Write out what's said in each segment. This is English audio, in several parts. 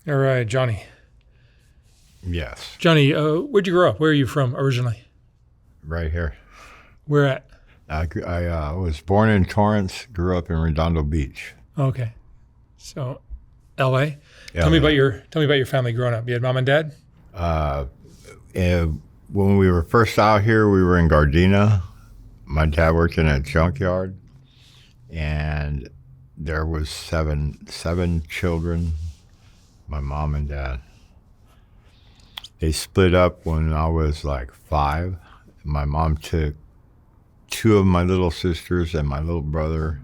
All right, Johnny. Yes, Johnny, where'd you grow up? Where are you from originally? right here. Where at? I was born in Torrance, grew up in Redondo Beach. Okay. So, L.A. Tell me LA. about your family growing up. You had mom and dad? And when we were first out here, we were in Gardena. My dad worked in a junkyard, and there was seven children, my mom and dad. They split up when I was like 5. My mom took 2 of my little sisters and my little brother,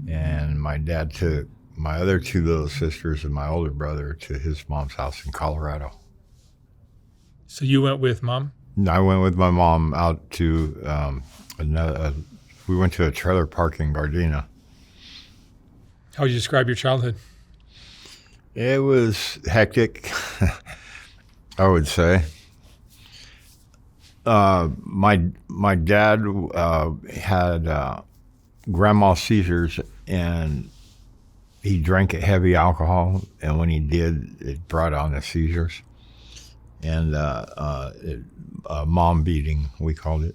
and my dad took my other 2 little sisters and my older brother to his mom's house in Colorado. So you went with mom? I went with my mom out to we went to a trailer park in Gardena. How would you describe your childhood? It was hectic, I would say. My dad had grandma seizures, and he drank heavy alcohol, and when he did, it brought on the seizures. And mom beating, we called it.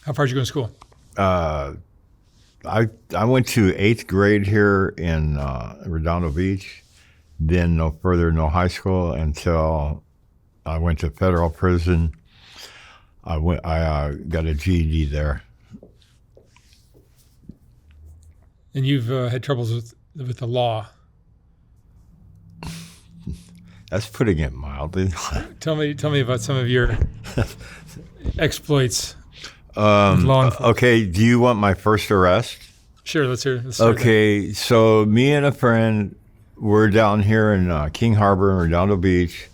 How far did you go to school? I went to 8th grade here in Redondo Beach, then no further, no high school until I went to federal prison. I got a GED there. And you've had troubles with the law. That's putting it mildly. Tell me about some of your exploits. With law enforcement. Okay, do you want my first arrest? Sure, let's hear. Let's start Okay, so me and a friend were down here in King Harbor in Redondo Beach.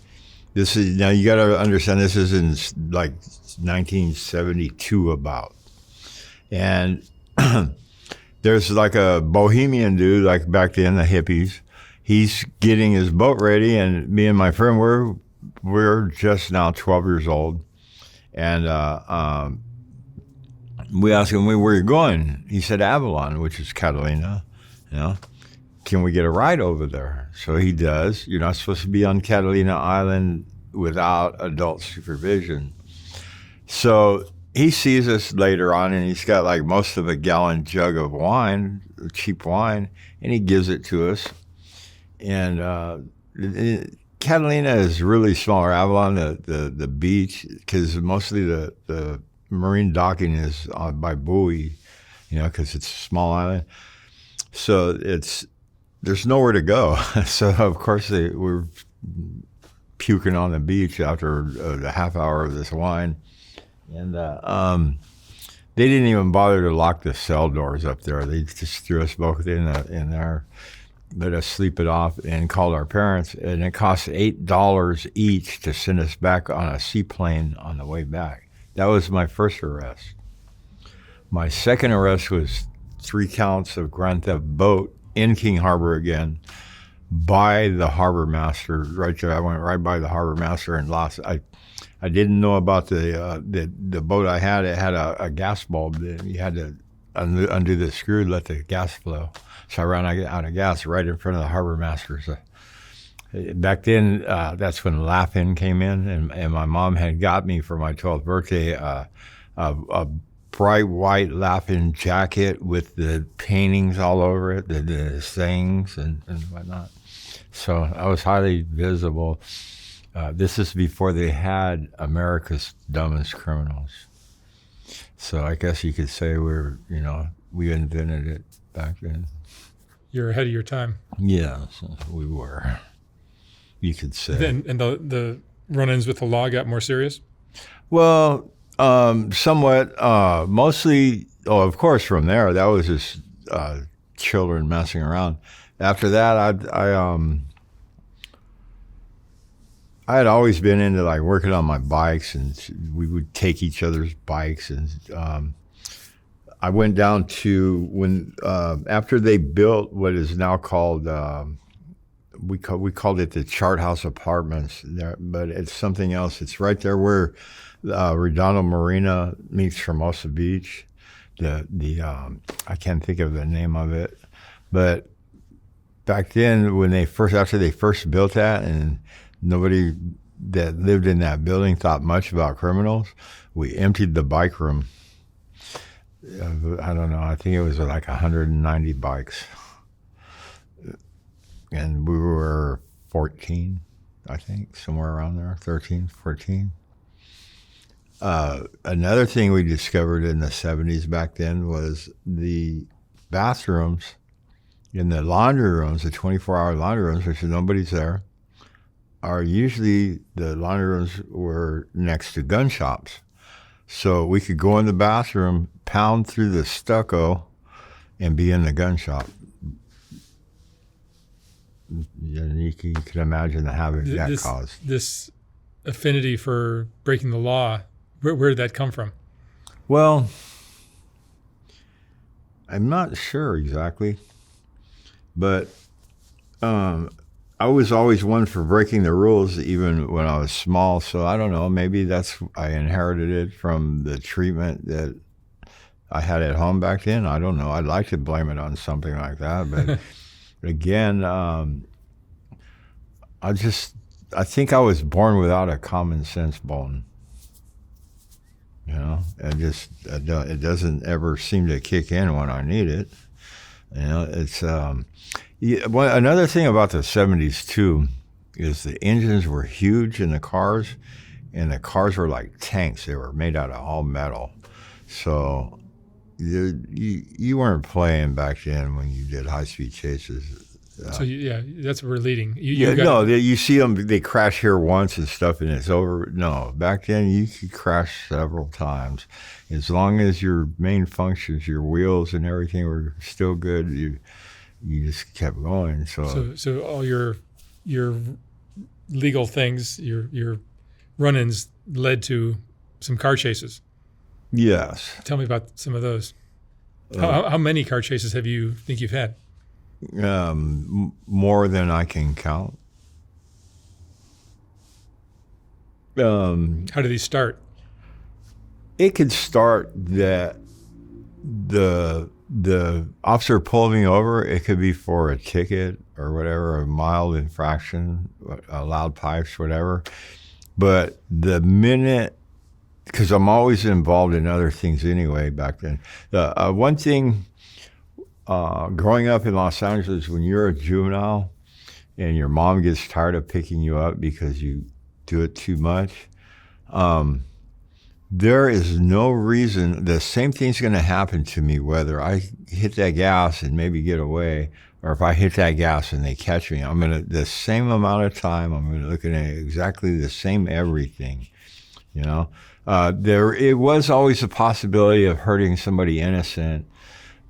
This is, now you got to understand, this is in like 1972 about. And there's like a bohemian dude, like back then, the hippies. He's getting his boat ready, and me and my friend, we're just now 12 years old. And we asked him, where are you going? He said, Avalon, which is Catalina. You know, can we get a ride over there? So he does. You're not supposed to be on Catalina Island without adult supervision. So he sees us later on, and he's got like most of a gallon jug of wine, cheap wine, and he gives it to us. And Catalina is really small, or Avalon, the beach, because mostly the marine docking is by buoy, because it's a small island. So there's nowhere to go. So of course we're puking on the beach after a half hour of this wine, and they didn't even bother to lock the cell doors up there. They just threw us both in there, let us sleep it off, and called our parents. And it cost $8 each to send us back on a seaplane on the way back. That was my first arrest. My second arrest was 3 counts of grand theft boat in King Harbor again, by the harbor master right there. I went right by the harbor master and lost. I didn't know about the boat I had. It had a gas bulb. You had to undo the screw, let the gas flow. So I ran out of gas right in front of the harbor master. So back then, that's when Laugh-In came in, and my mom had got me for my 12th birthday a bright white Laugh-In jacket with the paintings all over it, the sayings and whatnot. So I was highly visible. This is before they had America's Dumbest Criminals. So I guess you could say we invented it back then. You're ahead of your time. Yeah, we were. You could say. And the run-ins with the law got more serious? Well, somewhat. Mostly, of course, from there, that was just children messing around. After that, I had always been into like working on my bikes, and we would take each other's bikes. And I went down to when after they built what is now called we called it the Chart House Apartments there, but it's something else. It's right there where Redondo Marina meets Hermosa Beach. I can't think of the name of it, But back then, after they first built that, and nobody that lived in that building thought much about criminals, we emptied the bike room. I don't know. I think it was like 190 bikes, and we were 14, I think, somewhere around there, 13, 14. Another thing we discovered in the 70s back then was the bathrooms in the laundry rooms, the 24-hour laundry rooms, which nobody's there, are usually the laundry rooms were next to gun shops. So we could go in the bathroom, pound through the stucco, and be in the gun shop. You can imagine the havoc that caused. This affinity for breaking the law, where did that come from? Well, I'm not sure exactly, but I was always one for breaking the rules, even when I was small. So I don't know, maybe I inherited it from the treatment that I had at home back then. I don't know. I'd like to blame it on something like that, but again, I think I was born without a common sense bone. You know, it doesn't ever seem to kick in when I need it. You know, it's another thing about the 70s too is the engines were huge in the cars, and the cars were like tanks. They were made out of all metal, so you weren't playing back then when you did high-speed chases. So that's where we're leading. You see them, they crash here once and stuff, and it's over. No, back then you could crash several times. As long as your main functions, your wheels and everything were still good, you just kept going. So all your legal things, your run-ins led to some car chases. Yes. Tell me about some of those. How many car chases think you've had? More than I can count. How do these start? It could start that the officer pulled me over. It could be for a ticket or whatever, a mild infraction, loud pipes, whatever. But the minute, because I'm always involved in other things anyway back then. One thing, growing up in Los Angeles, when you're a juvenile and your mom gets tired of picking you up because you do it too much, there is no reason. The same thing's going to happen to me whether I hit that gas and maybe get away, or if I hit that gas and they catch me. The same amount of time, I'm going to look at exactly the same everything, you know. It was always a possibility of hurting somebody innocent,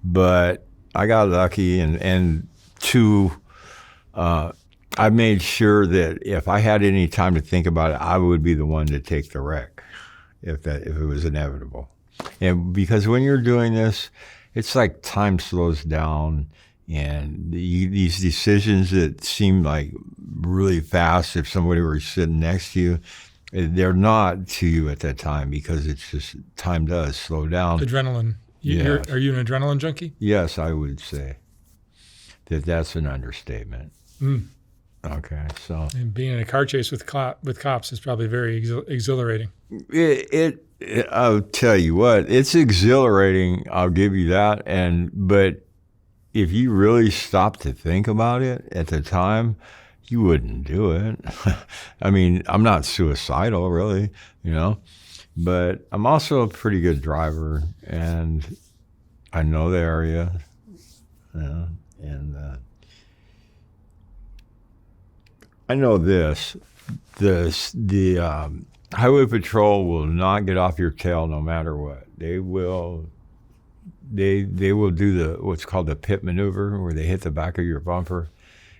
but I got lucky, and two, I made sure that if I had any time to think about it, I would be the one to take the wreck if it was inevitable. And because when you're doing this, it's like time slows down, and these decisions that seem like really fast if somebody were sitting next to you, they're not to you at that time, because it's just time does slow down. Adrenaline. Are you an adrenaline junkie? Yes, I would say that's an understatement. Okay, so. And being in a car chase with cops is probably very exhilarating. I'll tell you what, it's exhilarating. I'll give you that. But if you really stop to think about it at the time, you wouldn't do it. I mean, I'm not suicidal, really, you know. But I'm also a pretty good driver, and I know the area, you know, and I know the highway patrol will not get off your tail no matter what. They will do what's called the pit maneuver, where they hit the back of your bumper,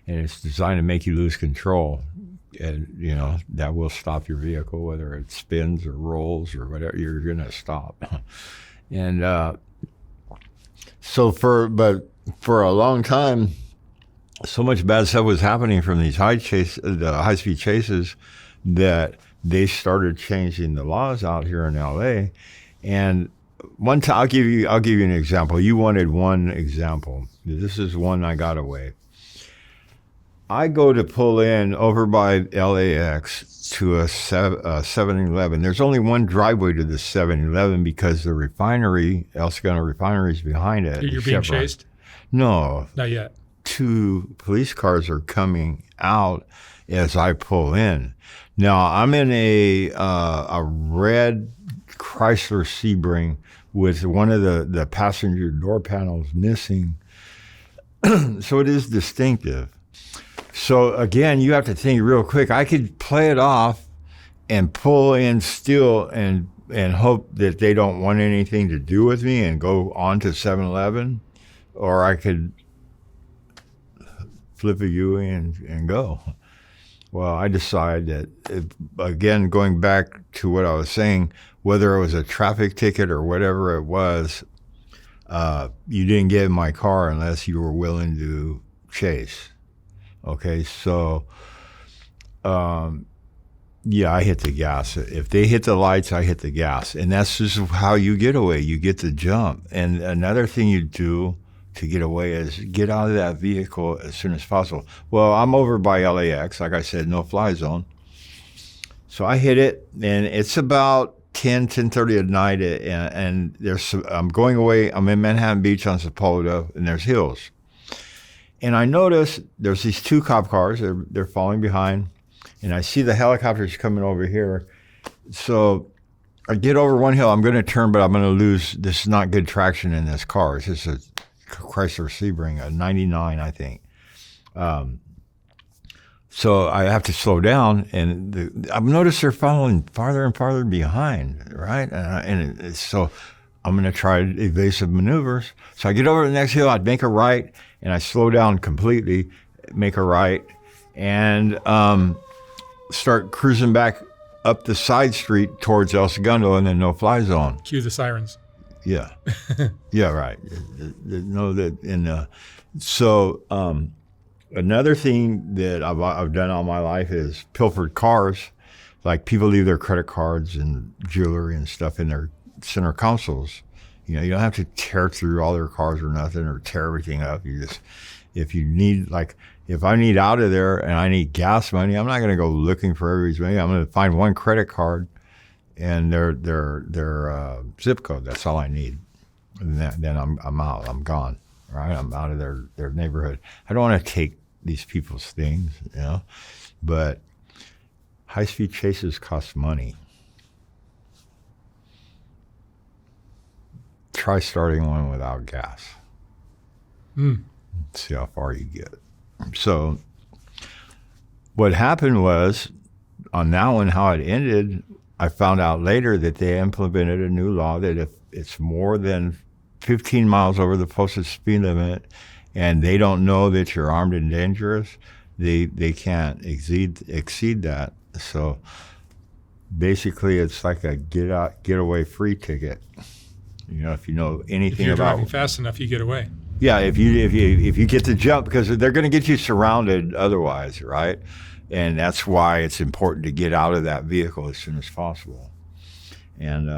and it's designed to make you lose control. And, you know, that will stop your vehicle, whether it spins or rolls or whatever, you're going to stop. And for a long time, so much bad stuff was happening from these high-speed chases that they started changing the laws out here in LA. And one time, I'll give you an example. You wanted one example. This is one I got away. I go to pull in over by LAX to a 7-Eleven. There's only one driveway to the 7-Eleven because the refinery, El Segundo Refinery, is behind it. You're being chased? No. Not yet. 2 police cars are coming out as I pull in. Now, I'm in a red Chrysler Sebring with one of the passenger door panels missing. So it is distinctive. So again, you have to think real quick. I could play it off and pull in still and hope that they don't want anything to do with me and go on to 7-Eleven, or I could flip a U-ey and go. Well, I decided that, again, going back to what I was saying, whether it was a traffic ticket or whatever it was, you didn't get in my car unless you were willing to chase. Okay, so, yeah, I hit the gas. If they hit the lights, I hit the gas. And that's just how you get away. You get the jump. And another thing you do to get away is get out of that vehicle as soon as possible. Well, I'm over by LAX, like I said, no fly zone. So I hit it, and it's about 10:30 at night, and I'm going away. I'm in Manhattan Beach on Sepulveda, and there's hills. And I notice there's these 2 cop cars. They're falling behind, and I see the helicopters coming over here. So I get over one hill. I'm going to turn, but I'm going to lose. This is not good traction in this car. It's just a Chrysler Sebring, a 99, I think. So I have to slow down, and I've noticed they're following farther and farther behind, right? So I'm going to try evasive maneuvers. So I get over the next hill, I'd make a right, and I slow down completely, make a right, and start cruising back up the side street towards El Segundo in the no-fly zone. Cue the sirens. Yeah. Yeah, right. So another thing that I've done all my life is pilfered cars. Like, people leave their credit cards and jewelry and stuff in their center consoles. You know, you don't have to tear through all their cars or nothing, or tear everything up. You just, if you need, like, if I need out of there and I need gas money, I'm not going to go looking for everybody's money. I'm going to find one credit card and their zip code. That's all I need. And then I'm out. I'm gone. Right? I'm out of their neighborhood. I don't want to take these people's things, you know. But high-speed chases cost money. Try starting one without gas. See how far you get. So what happened was, on that one, how it ended, I found out later that they implemented a new law that if it's more than 15 miles over the posted speed limit and they don't know that you're armed and dangerous, they can't exceed that. So basically it's like a get away free ticket. You know, if you know anything if you're about driving fast enough, you get away. Yeah, if you get the jump, because they're going to get you surrounded otherwise, right? And that's why it's important to get out of that vehicle as soon as possible. And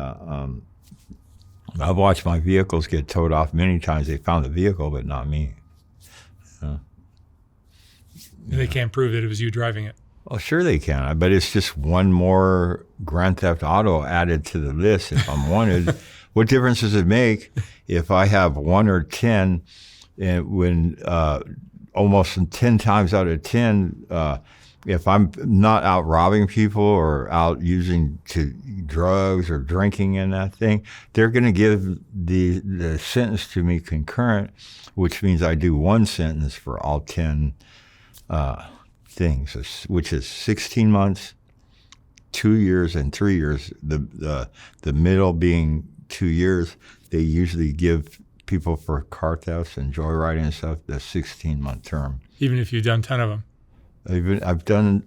I've watched my vehicles get towed off many times. They found the vehicle, but not me. And they can't prove that it was you driving it. Well, sure they can, but it's just one more Grand Theft Auto added to the list if I'm wanted. What difference does it make if I have 1 or 10, and when almost 10 times out of 10, if I'm not out robbing people or out using drugs or drinking in that thing, they're going to give the sentence to me concurrent, which means I do one sentence for all 10 things, which is 16 months, 2 years, and 3 years. The middle being 2 years. They usually give people for car thefts and joyriding and stuff the 16-month term. Even if you've done 10 of them. I've done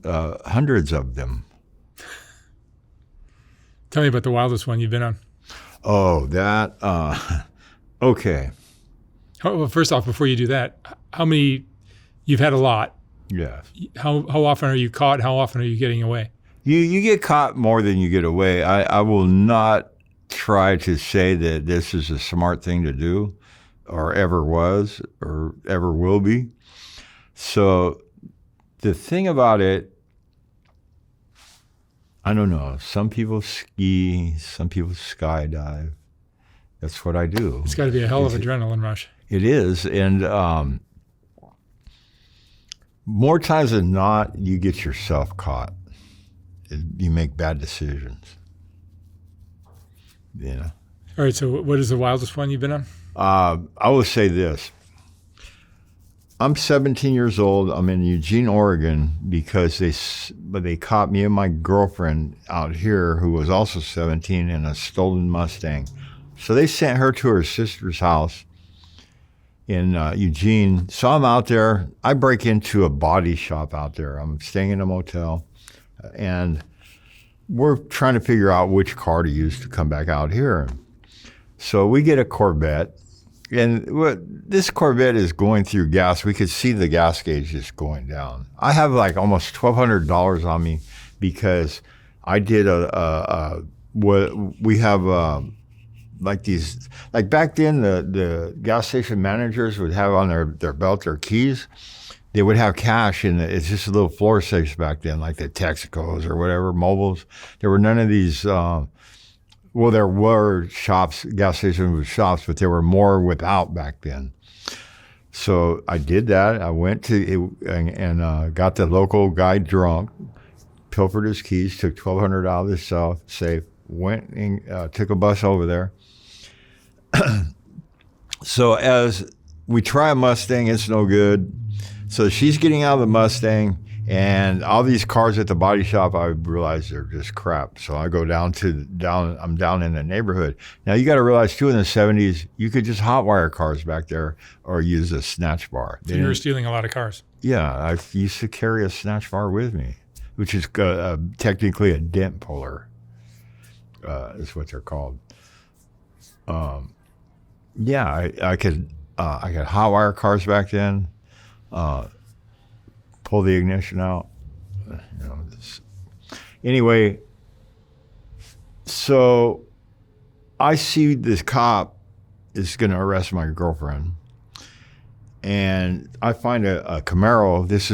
hundreds of them. Tell me about the wildest one you've been on. Oh, that, okay. Well, first off, before you do that, how many, you've had a lot. Yeah. How often are you caught? How often are you getting away? You get caught more than you get away. I will not try to say that this is a smart thing to do, or ever was, or ever will be. So the thing about it, I don't know. Some people ski, some people skydive. That's what I do. It's got to be a hell of adrenaline rush. It is. And more times than not, you get yourself caught. You make bad decisions. You know. All right. So what is the wildest one you've been on? I will say this. I'm 17 years old. I'm in Eugene, Oregon, because they caught me and my girlfriend out here, who was also 17, in a stolen Mustang. So they sent her to her sister's house in Eugene. So I'm out there. I break into a body shop out there. I'm staying in a motel, and we're trying to figure out which car to use to come back out here. So we get a Corvette. And this Corvette is going through gas. We could see the gas gauge just going down. I have like almost $1,200 on me because I did what we have like these, like back then the gas station managers would have on their belt their keys. They would have cash in it's just a little floor safes back then, like the Texacos or whatever, Mobiles. There were none of these. Well, there were shops, gas stations with shops, but there were more without back then. So I did that. I went to and got the local guy drunk, pilfered his keys, took $1,200 out of the safe, went and took a bus over there. So as we try a Mustang, it's no good. So she's getting out of the Mustang. And all these cars at the body shop, I realize they're just crap. So I go I'm down in the neighborhood. Now you got to realize too, in the 70s, you could just hotwire cars back there or use a snatch bar. So you were stealing a lot of cars. Yeah, I used to carry a snatch bar with me, which is technically a dent puller, is what they're called. Yeah, I could hotwire cars back then. Pull the ignition out. Anyway, so I see this cop is going to arrest my girlfriend, and I find a Camaro. This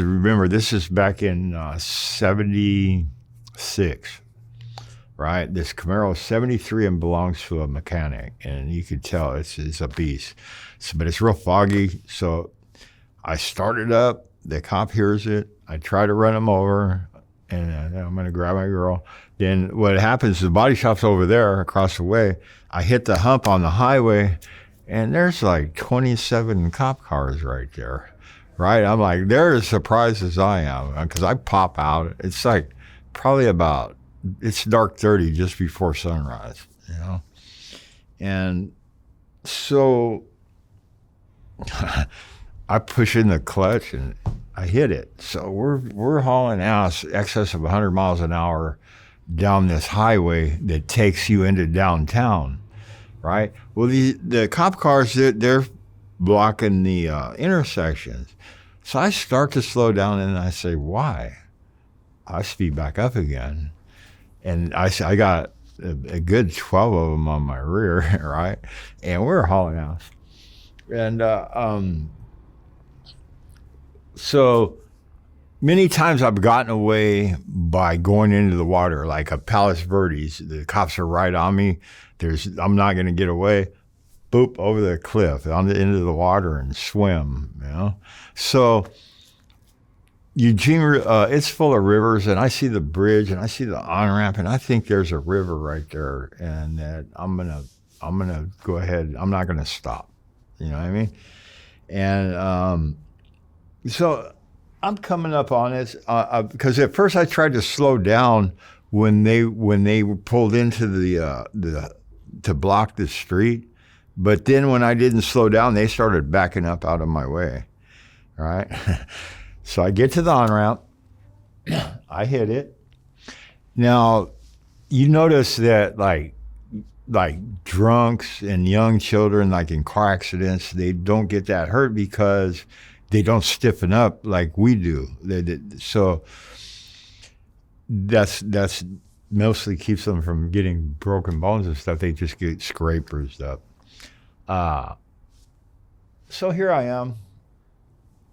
is back in 76, right? This Camaro is 73 and belongs to a mechanic, and you could tell it's a beast. But it's real foggy, so I start it up. The cop hears it. I try to run him over, and I'm going to grab my girl. Then what happens, the body shop's over there across the way. I hit the hump on the highway, and there's like 27 cop cars right there, right? I'm like, they're as surprised as I am, because I pop out. It's like probably it's dark 30 just before sunrise, you know? And so I push in the clutch and I hit it. So we're hauling ass excess of 100 miles an hour down this highway that takes you into downtown, right? Well, the cop cars, they're blocking the intersections. So I start to slow down and I say, why? I speed back up again. And I got a good 12 of them on my rear, right? And we're hauling ass. And so many times I've gotten away by going into the water, like a Palos Verdes. The cops are right on me. I'm not going to get away. Boop, over the cliff, on the end of the water and swim, you know? So Eugene, it's full of rivers, and I see the bridge and I see the on-ramp, and I think there's a river right there, and that I'm gonna go ahead. I'm not gonna stop. You know what I mean? And so I'm coming up on this because at first I tried to slow down when they pulled into the to block the street, but then when I didn't slow down, they started backing up out of my way. Right? So I get to the on-ramp, I hit it. Now, you notice that like drunks and young children, like in car accidents, they don't get that hurt because they don't stiffen up like we do. So that's mostly keeps them from getting broken bones and stuff. They just get scraped, bruised up. So here I am.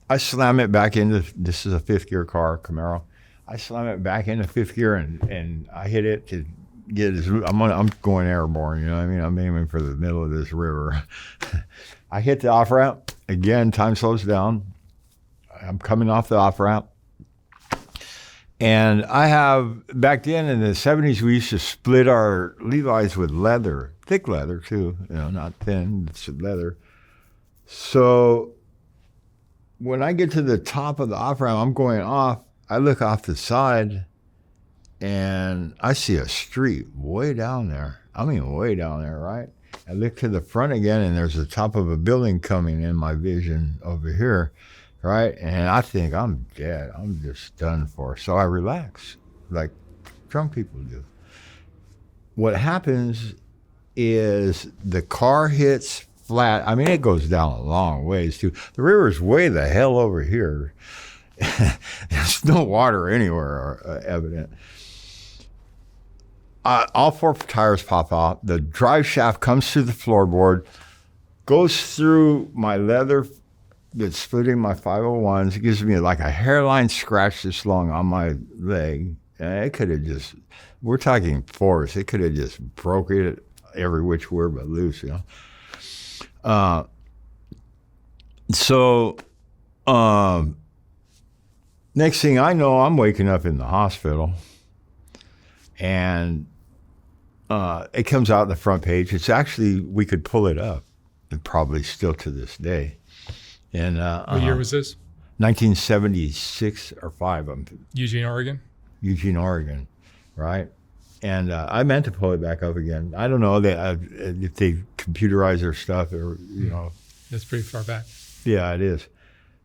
I slam it back into, this is a fifth gear car, Camaro. I slam it back into fifth gear and I hit it to get I'm going airborne, you know what I mean? I'm aiming for the middle of this river. I hit the off ramp. Again, time slows down. I'm coming off the off ramp. And I have, back then in the 70s, we used to split our Levi's with leather, thick leather too, you know, not thin, it's leather. So when I get to the top of the off ramp, I'm going off, I look off the side and I see a street way down there. I mean, way down there, right? I look to the front again and there's the top of a building coming in my vision over here. Right? And I think I'm dead. I'm just done for. So I relax like drunk people do. What happens is the car hits flat. I mean, it goes down a long ways too. The river's way the hell over here. There's no water anywhere evident. All four tires pop out. The drive shaft comes through the floorboard, goes through my leather that's splitting my 501s. It gives me like a hairline scratch this long on my leg. And it could have just, we're talking force. It could have just broke it every which way but loose, you know. Next thing I know, I'm waking up in the hospital. And it comes out in the front page. It's actually, we could pull it up, and probably still to this day. And what year was this? 1976 or 5. Eugene, Oregon? Eugene, Oregon, right? And I meant to pull it back up again. I don't know if they computerize their stuff or, you know. That's pretty far back. Yeah, it is.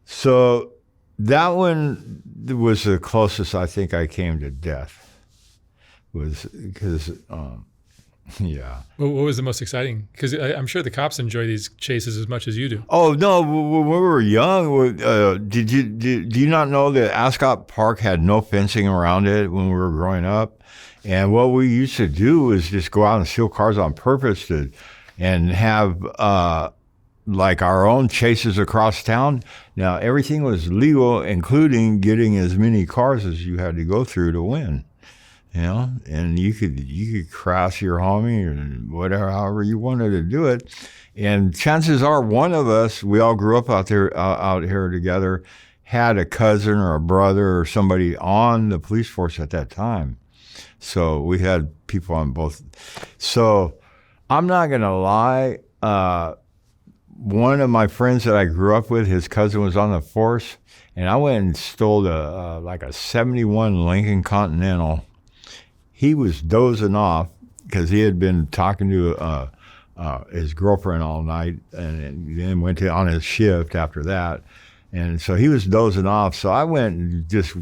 So that one was the closest I think I came to death. Was because, yeah. Well, what was the most exciting? Because I'm sure the cops enjoy these chases as much as you do. Oh no! When we were young, do you not know that Ascot Park had no fencing around it when we were growing up? And what we used to do was just go out and steal cars on purpose and have like our own chases across town. Now everything was legal, including getting as many cars as you had to go through to win. You know, and you could crash your homie or whatever, however you wanted to do it. And chances are one of us, we all grew up out here together, had a cousin or a brother or somebody on the police force at that time. So we had people on both. So I'm not going to lie. One of my friends that I grew up with, his cousin was on the force, and I went and stole like a 71 Lincoln Continental. He was dozing off because he had been talking to his girlfriend all night and then went on his shift after that. And so he was dozing off. So I went and just,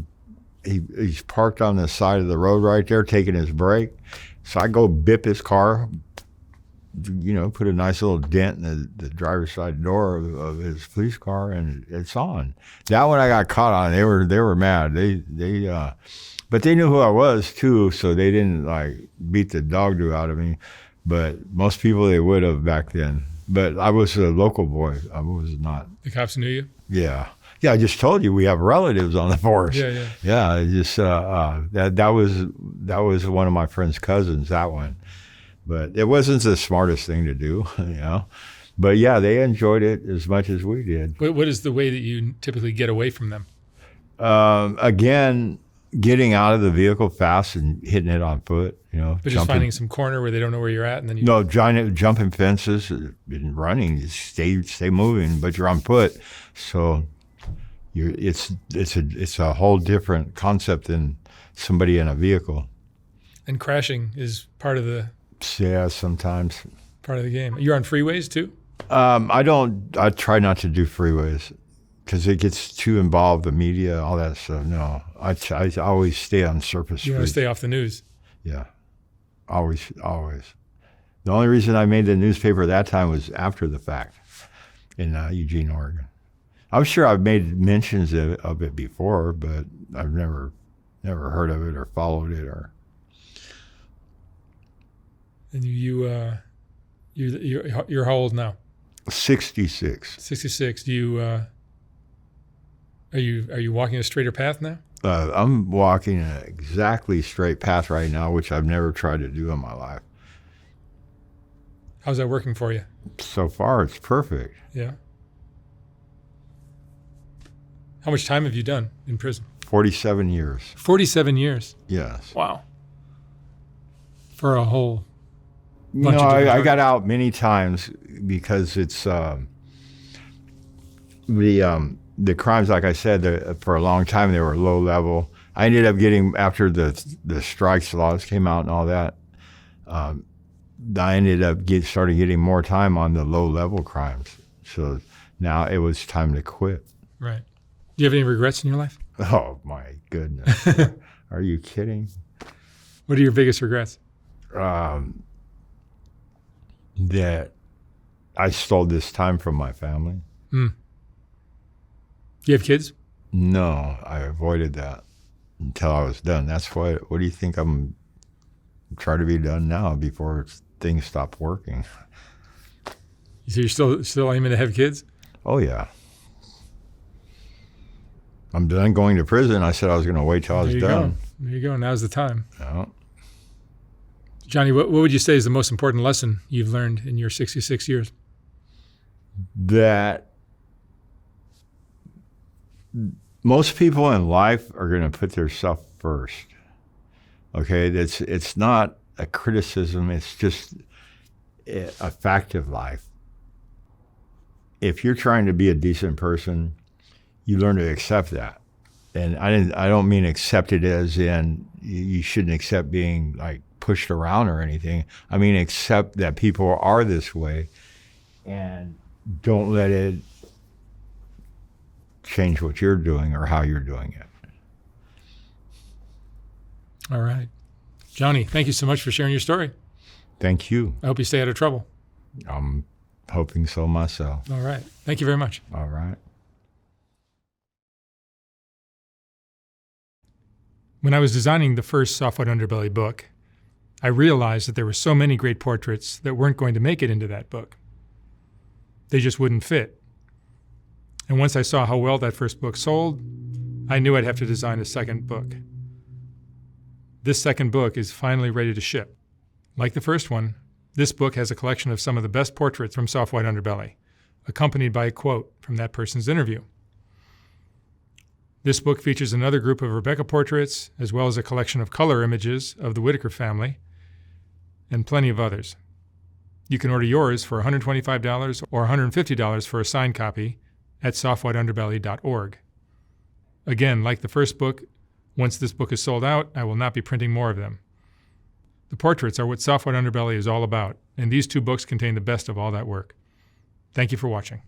he's parked on the side of the road right there, taking his break. So I go bip his car, you know, put a nice little dent in the driver's side door of his police car, and it's on. That one I got caught on. They were mad. But they knew who I was too, so they didn't like beat the dog do out of me. But most people they would have back then. But I was a local boy. I was not. The cops knew you? Yeah. Yeah, I just told you we have relatives on the force. Yeah. Yeah, I just that was one of my friend's cousins, that one. But it wasn't the smartest thing to do, you know. But yeah, they enjoyed it as much as we did. What is the way that you typically get away from them? Again, getting out of the vehicle fast and hitting it on foot, you know. But just finding some corner where they don't know where you're at, and then you... No, jumping fences and running. You stay moving, but you're on foot. So it's a whole different concept than somebody in a vehicle. And crashing is part of the... Yeah, sometimes. Part of the game. You're on freeways too? I try not to do freeways because it gets too involved, the media, all that stuff. No, I always stay on surface streets. You want to stay off the news? Yeah, always. The only reason I made the newspaper that time was after the fact in Eugene, Oregon. I'm sure I've made mentions of it before, but I've never heard of it or followed it or... And you're how old now? 66. 66. Do you are you walking a straighter path now? I'm walking an exactly straight path right now, which I've never tried to do in my life. How's that working for you? So far, it's perfect. Yeah. How much time have you done in prison? 47 years. 47 years. Yes. Wow. For a whole You bunch know, of different I charges. got out many times because it's the crimes, like I said, for a long time they were low level. I ended up getting, after the strikes laws came out and all that, I ended up started getting more time on the low level crimes. So now it was time to quit. Right. Do you have any regrets in your life? Oh my goodness. Are you kidding? What are your biggest regrets? That I stole this time from my family. Do you have kids? No, I avoided that until I was done. That's what do you think I'm trying to be done now before things stop working? So you're still aiming to have kids? Oh, yeah. I'm done going to prison. I said I was going to wait till I was done. There you go. Now's the time. Yeah. Johnny, what would you say is the most important lesson you've learned in your 66 years? That most people in life are going to put their self first. Okay, it's not a criticism. It's just a fact of life. If you're trying to be a decent person, you learn to accept that. And I don't mean accept it as in you shouldn't accept being like pushed around or anything. I mean accept that people are this way, and don't let it change what you're doing or how you're doing it. All right. Johnny, thank you so much for sharing your story. Thank you. I hope you stay out of trouble. I'm hoping so myself. All right. Thank you very much. All right. When I was designing the first Soft White Underbelly book, I realized that there were so many great portraits that weren't going to make it into that book. They just wouldn't fit. And once I saw how well that first book sold, I knew I'd have to design a second book. This second book is finally ready to ship. Like the first one, this book has a collection of some of the best portraits from Soft White Underbelly, accompanied by a quote from that person's interview. This book features another group of Rebecca portraits, as well as a collection of color images of the Whitaker family, and plenty of others. You can order yours for $125 or $150 for a signed copy at softwhiteunderbelly.org. Again, like the first book, once this book is sold out, I will not be printing more of them. The portraits are what Soft White Underbelly is all about, and these two books contain the best of all that work. Thank you for watching.